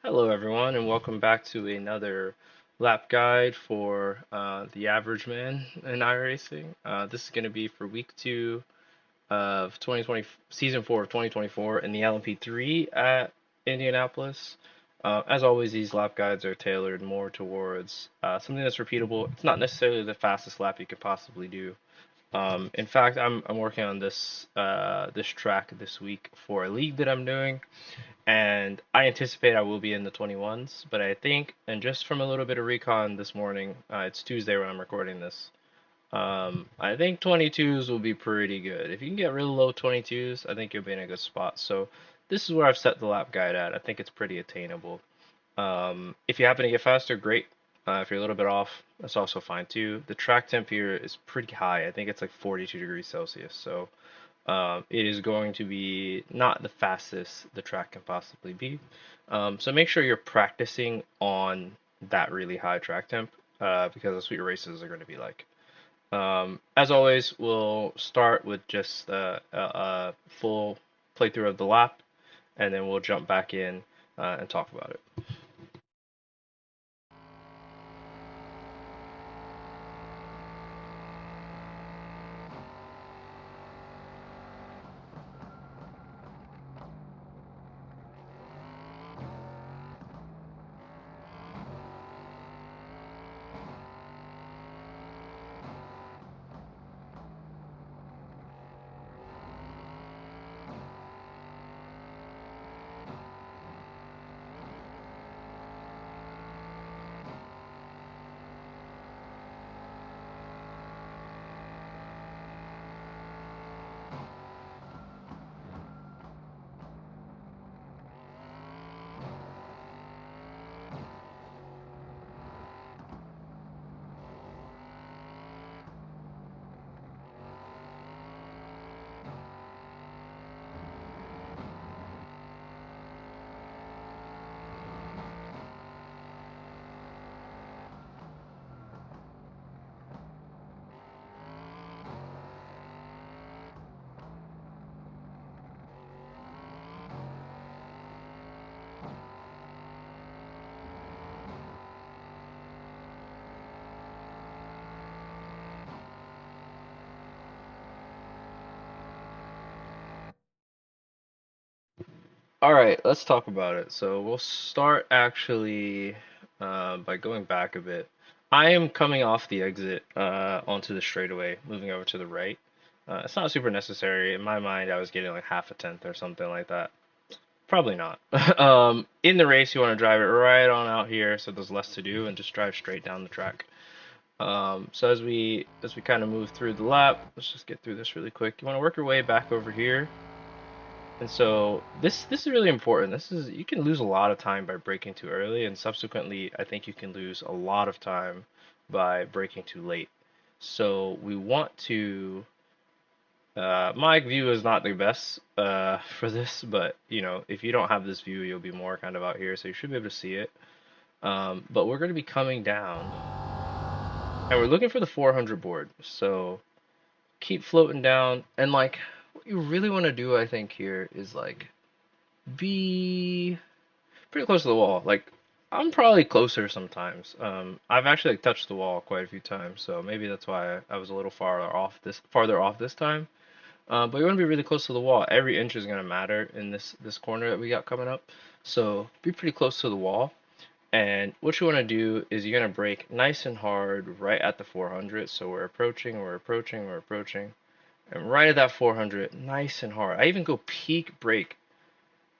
Hello, everyone, and welcome back to another lap guide for the average man in iRacing. This is going to be for week two of 2020, season four of 2024 in the LMP3 at Indianapolis. As always, these lap guides are tailored more towards something that's repeatable. It's not necessarily the fastest lap you could possibly do. In fact, I'm working on this track this week for a league that I'm doing and I anticipate I will be in the 21s, but I think, and just from a little bit of recon this morning, it's Tuesday when I'm recording this. I think 22s will be pretty good. If you can get really low 22s, I think you'll be in a good spot. So this is where I've set the lap guide at. I think it's pretty attainable. If you happen to get faster, great. If you're a little bit off, that's also fine too. The track temp here is pretty high. I think it's like 42 degrees Celsius. So it is going to be not the fastest the track can possibly be. So make sure you're practicing on that really high track temp because that's what your races are going to be like. As always, we'll start with just a full playthrough of the lap, and then we'll jump back in and talk about it. All right, let's talk about it. So we'll start actually by going back a bit. I am coming off the exit onto the straightaway, moving over to the right. It's not super necessary. In my mind, I was getting like half a tenth or something like that. Probably not. In the race, you want to drive it right on out here so there's less to do and just drive straight down the track. So as we kind of move through the lap, let's just get through this really quick. You want to work your way back over here and so this is really important. This is you can lose a lot of time by braking too early, and subsequently, I think you can lose a lot of time by braking too late. So we want to. My view is not the best for this, but if you don't have this view, you'll be more kind of out here, so you should be able to see it. But we're going to be coming down, and we're looking for the 400 board. So keep floating down, and like what you really want to do, I think here is like be pretty close to the wall. Like I'm probably closer sometimes. I've actually like touched the wall quite a few times, so maybe that's why I was a little farther off this time. But you want to be really close to the wall. Every inch is gonna matter in this corner that we got coming up. So be pretty close to the wall. And what you want to do is you're gonna brake nice and hard right at the 400. So we're approaching, we're approaching, we're approaching, and right at that 400, nice and hard. I even go peak brake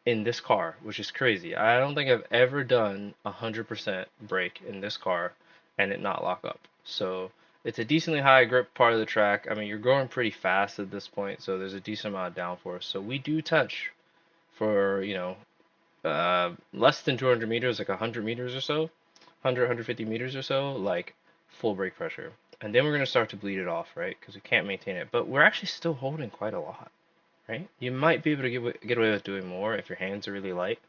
in this car, which is crazy. I don't think I've ever done 100% brake in this car and it not lock up. So it's a decently high grip part of the track. I mean, you're going pretty fast at this point, so there's a decent amount of downforce. So we do touch for, less than 200 meters, like 100 meters or so, 100, 150 meters or so, like full brake pressure. And then we're going to start to bleed it off, right? Because we can't maintain it. But we're actually still holding quite a lot, right? You might be able to get away with doing more if your hands are really light,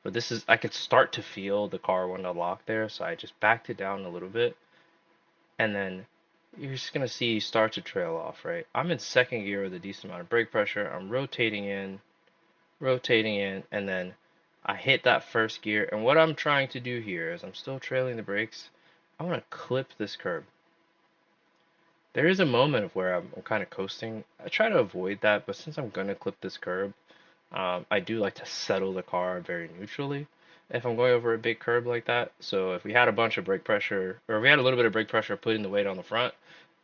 but I could start to feel the car window lock there, so I just backed it down a little bit, and then you're just gonna see start to trail off, right? I'm in second gear with a decent amount of brake pressure. I'm rotating in, and then I hit that first gear, and what I'm trying to do here is I'm still trailing the brakes. I want to clip this curb. There is a moment of where I'm kind of coasting. I try to avoid that, but since I'm gonna clip this curb, I do like to settle the car very neutrally if I'm going over a big curb like that. So if we had a bunch of brake pressure, or if we had a little bit of brake pressure putting the weight on the front,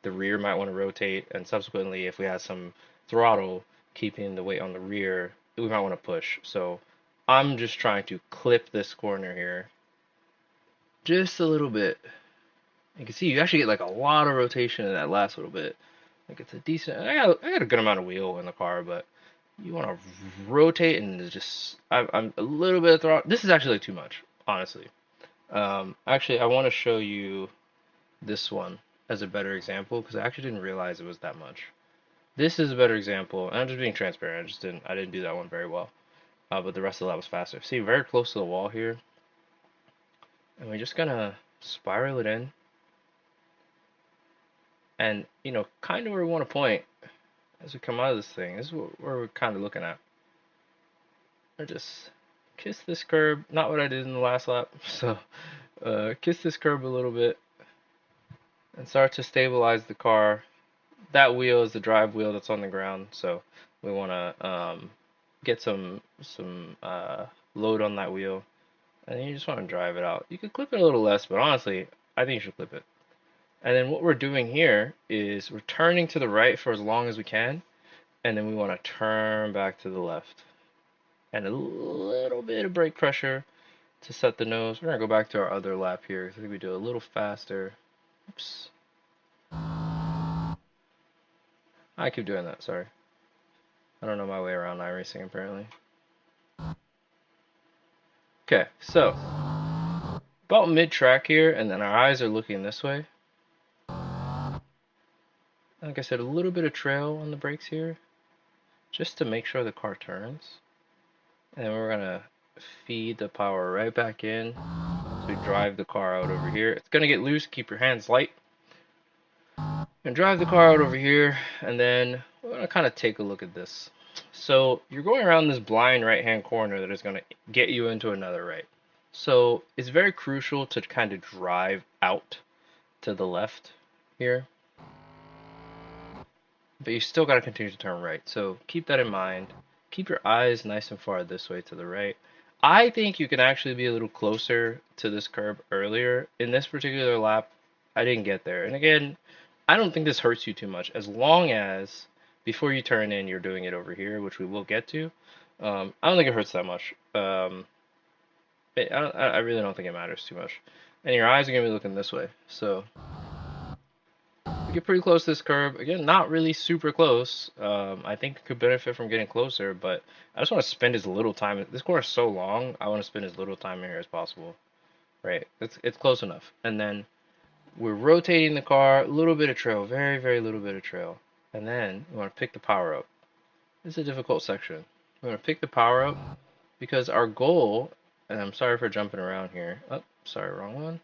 the rear might want to rotate, and subsequently, if we had some throttle keeping the weight on the rear, we might want to push. So I'm just trying to clip this corner here just a little bit. You can see you actually get like a lot of rotation in that last little bit. Like it's a decent. I got a good amount of wheel in the car, but you want to rotate and just. I'm a little bit of throttle. This is actually like too much, honestly. Actually, I want to show you this one as a better example because I actually didn't realize it was that much. This is a better example, and I'm just being transparent. I didn't do that one very well. But the rest of that was faster. See, very close to the wall here, and we're just gonna spiral it in, and kind of where we want to point as we come out of this thing. This is where we're kind of looking at. I just kiss this curb, not what I did in the last lap. So, kiss this curb a little bit and start to stabilize the car. That wheel is the drive wheel that's on the ground, so we want to get some load on that wheel, and then you just want to drive it out. You could clip it a little less, but honestly, I think you should clip it. And then what we're doing here is we're turning to the right for as long as we can, and then we want to turn back to the left. And a little bit of brake pressure to set the nose. We're going to go back to our other lap here. I think we do a little faster. Oops. I keep doing that, sorry. I don't know my way around iRacing apparently. Okay, so about mid-track here, and then our eyes are looking this way. Like I said, a little bit of trail on the brakes here, just to make sure the car turns. And we're gonna feed the power right back in. So we drive the car out over here. It's gonna get loose, keep your hands light. And drive the car out over here, and then we're gonna kind of take a look at this. So you're going around this blind right-hand corner that is gonna get you into another right. So it's very crucial to kind of drive out to the left here, but you still got to continue to turn right. So keep that in mind. Keep your eyes nice and far this way to the right. I think you can actually be a little closer to this curb earlier. In this particular lap, I didn't get there. And again, I don't think this hurts you too much as long as before you turn in, you're doing it over here, which we will get to. I don't think it hurts that much. I really don't think it matters too much. And your eyes are going to be looking this way. So we get pretty close to this curb. Again, not really super close. I think it could benefit from getting closer, but I just want to spend as little time. This corner is so long, I want to spend as little time in here as possible. Right, it's close enough. And then we're rotating the car, a little bit of trail, very, very little bit of trail. And then we want to pick the power up. This is a difficult section. We want to pick the power up because our goal, and I'm sorry for jumping around here. Oh, sorry, wrong one.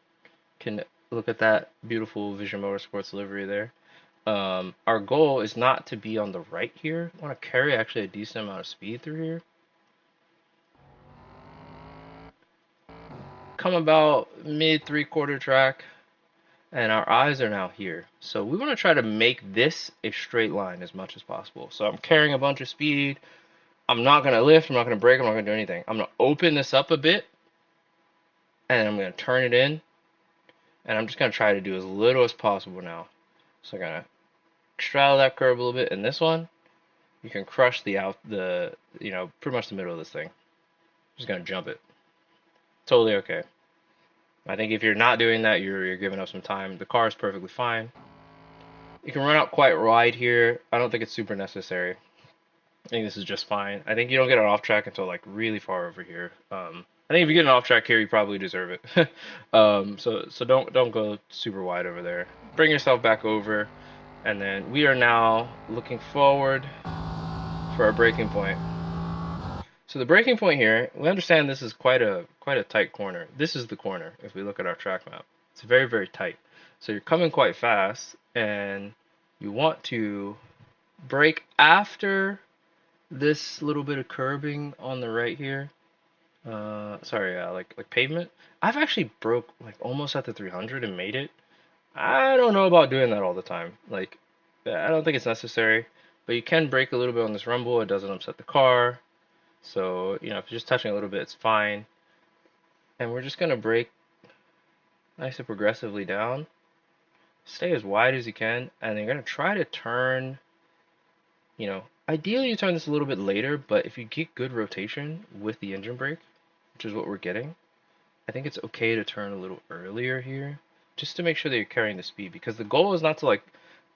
Can look at that beautiful Vision Motorsports livery there. Our goal is not to be on the right here. I want to carry actually a decent amount of speed through here. Come about mid 3/4 track, and our eyes are now here. So we want to try to make this a straight line as much as possible. So I'm carrying a bunch of speed. I'm not going to lift. I'm not going to brake. I'm not going to do anything. I'm going to open this up a bit, and I'm going to turn it in. And I'm just going to try to do as little as possible now. So I'm going to straddle that curve a little bit. And this one, you can crush pretty much the middle of this thing. Just going to jump it. Totally okay. I think if you're not doing that, you're giving up some time. The car is perfectly fine. You can run out quite wide here. I don't think it's super necessary. I think this is just fine. I think you don't get an off track until like really far over here. I think if you get an off track here, you probably deserve it. So don't go super wide over there. Bring yourself back over, and then we are now looking forward for our braking point. So the braking point here, we understand this is quite a tight corner. This is the corner if we look at our track map. It's very, very tight. So you're coming quite fast, and you want to brake after this little bit of curbing on the right here. Sorry, like pavement. I've actually broke like almost at the 300 and made it. I don't know about doing that all the time. Like, I don't think it's necessary, but you can brake a little bit on this rumble. It doesn't upset the car. So, if you're just touching a little bit, it's fine. And we're just gonna brake nice and progressively down. Stay as wide as you can, and you're gonna try to turn, ideally you turn this a little bit later, but if you get good rotation with the engine brake, which is what we're getting, I think it's okay to turn a little earlier here, just to make sure that you're carrying the speed, because the goal is not to like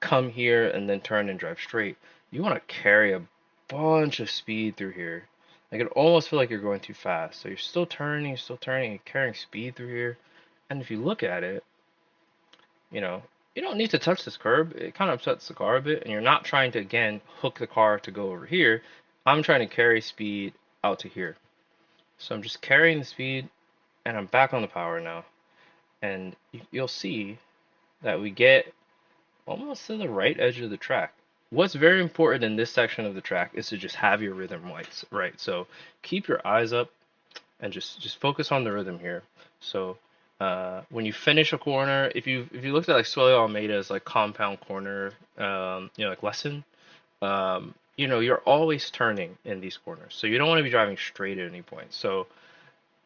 come here and then turn and drive straight. You want to carry a bunch of speed through here. Like it almost feel like you're going too fast. So you're still turning, and carrying speed through here. And if you look at it, you know, you don't need to touch this curb. It kind of upsets the car a bit, and you're not trying to again hook the car to go over here. I'm trying to carry speed out to here. So I'm just carrying the speed, and I'm back on the power now. And you'll see that we get almost to the right edge of the track. What's very important in this section of the track is to just have your rhythm right. So keep your eyes up and just focus on the rhythm here. So when you finish a corner, if you looked at like Suelo Almeida's like compound corner, like lesson, you're always turning in these corners. So you don't want to be driving straight at any point. So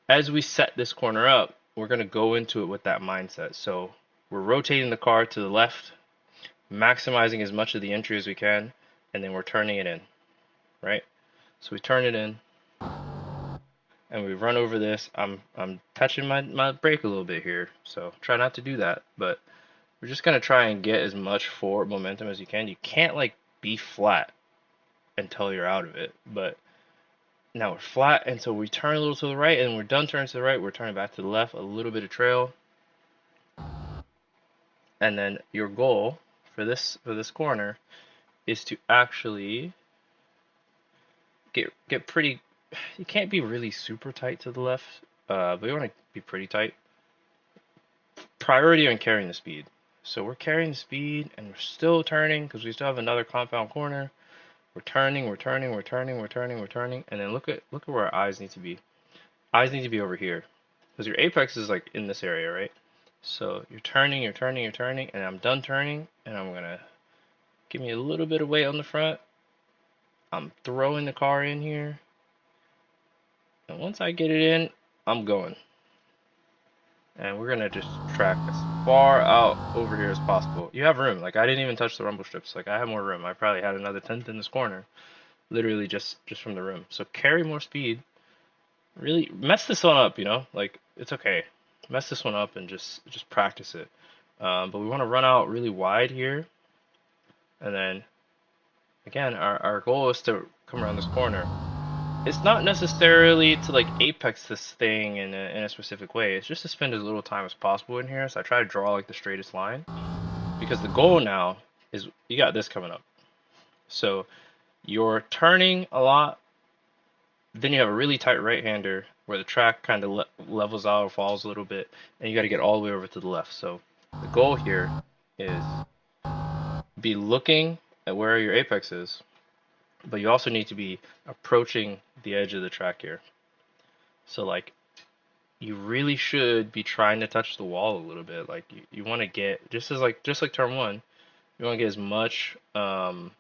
as we set this corner up, we're going to go into it with that mindset. So we're rotating the car to the left, maximizing as much of the entry as we can, and then we're turning it in, right? So we turn it in, and we run over this. I'm touching my brake a little bit here, so try not to do that, but we're just going to try and get as much forward momentum as you can. You can't like be flat until you're out of it, but now we're flat, and so we turn a little to the right, and we're done turning to the right. We're turning back to the left, a little bit of trail, and then your goal for this corner is to actually get pretty. You can't be really super tight to the left, but you want to be pretty tight. Priority on carrying the speed. So we're carrying the speed, and we're still turning because we still have another compound corner. We're turning, we're turning, we're turning, we're turning, we're turning, and then look at where our eyes need to be. Eyes need to be over here because your apex is like in this area, right? So you're turning, you're turning, you're turning, and I'm done turning, and I'm gonna give me a little bit of weight on the front. I'm throwing the car in here, and once I get it in, I'm going. And we're gonna just track as far out over here as possible. You have room. Like I didn't even touch the rumble strips. Like I have more room. I probably had another tenth in this corner, literally just from the room. So carry more speed. Really mess this one up. Like it's okay. Mess this one up and just practice it. But we want to run out really wide here, and then again, our goal is to come around this corner. It's not necessarily to like apex this thing in a specific way. It's just to spend as little time as possible in here. So I try to draw like the straightest line because the goal now is you got this coming up. So you're turning a lot, then you have a really tight right-hander where the track kind of levels out or falls a little bit, and you got to get all the way over to the left. So the goal here is be looking at where your apex is, but you also need to be approaching the edge of the track here. So like you really should be trying to touch the wall a little bit. Like you want to get just like turn one, you want to get as much room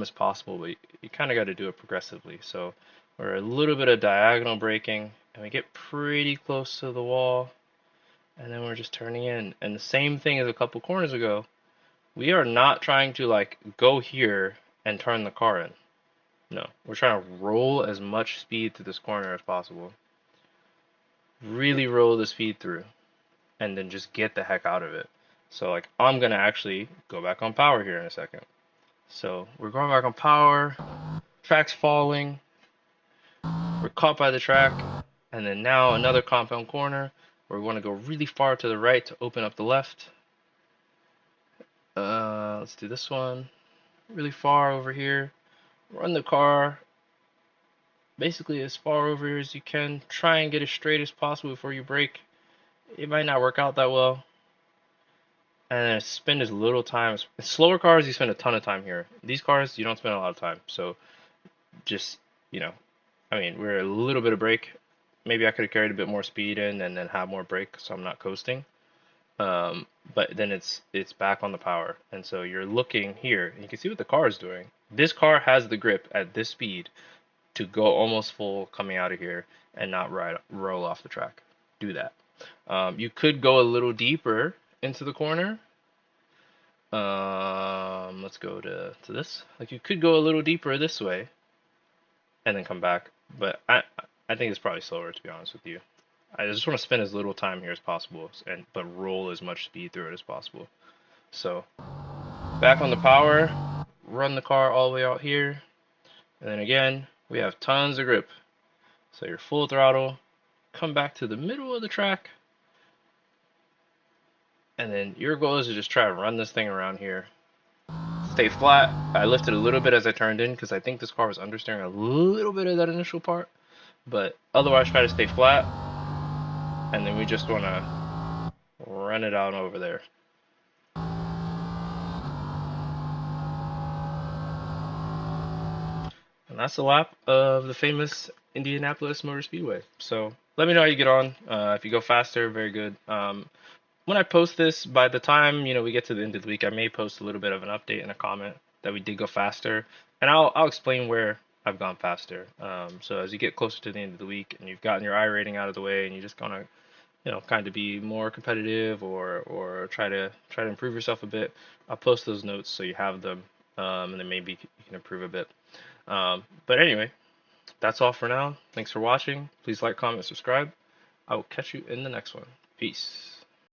as possible, but you kind of got to do it progressively. So we're a little bit of diagonal braking, and we get pretty close to the wall, and then we're just turning in. And the same thing as a couple corners ago, we are not trying to like go here and turn the car in. No, we're trying to roll as much speed through this corner as possible. Really roll the speed through, and then just get the heck out of it. So like I'm gonna actually go back on power here in a second. So we're going back on power, track's falling, we're caught by the track, and then now another compound corner where we want to go really far to the right to open up the left. Let's do this one. Really far over here. Run the car basically as far over here as you can. Try and get as straight as possible before you brake. It might not work out that well. And then spend as little time. Slower cars, you spend a ton of time here. These cars, you don't spend a lot of time. So just, I mean, we're a little bit of brake. Maybe I could have carried a bit more speed in and then have more brake, so I'm not coasting. Um, but then it's back on the power, and so you're looking here, and you can see what the car is doing. This car has the grip at this speed to go almost full coming out of here and not roll off the track. Do that. You could go a little deeper into the corner. Let's go to this. Like you could go a little deeper this way and then come back, but I think it's probably slower to be honest with you. I just want to spend as little time here as possible and but roll as much speed through it as possible. So back on the power, run the car all the way out here, and then again we have tons of grip. So you're full throttle, come back to the middle of the track, and then your goal is to just try to run this thing around here. Stay flat. I lifted a little bit as I turned in because I think this car was understeering a little bit of that initial part, but otherwise try to stay flat, and then we just want to run it out over there. And that's a lap of the famous Indianapolis Motor Speedway. So let me know how you get on. If you go faster, very good. When I post this, by the time we get to the end of the week, I may post a little bit of an update and a comment that we did go faster, and I'll explain where I've gone faster. So as you get closer to the end of the week and you've gotten your iRating out of the way, and you just gonna kind of be more competitive or try to improve yourself a bit, I'll post those notes so you have them, and then maybe you can improve a bit. But anyway, that's all for now. Thanks for watching. Please like, comment, subscribe. I will catch you in the next one. Peace.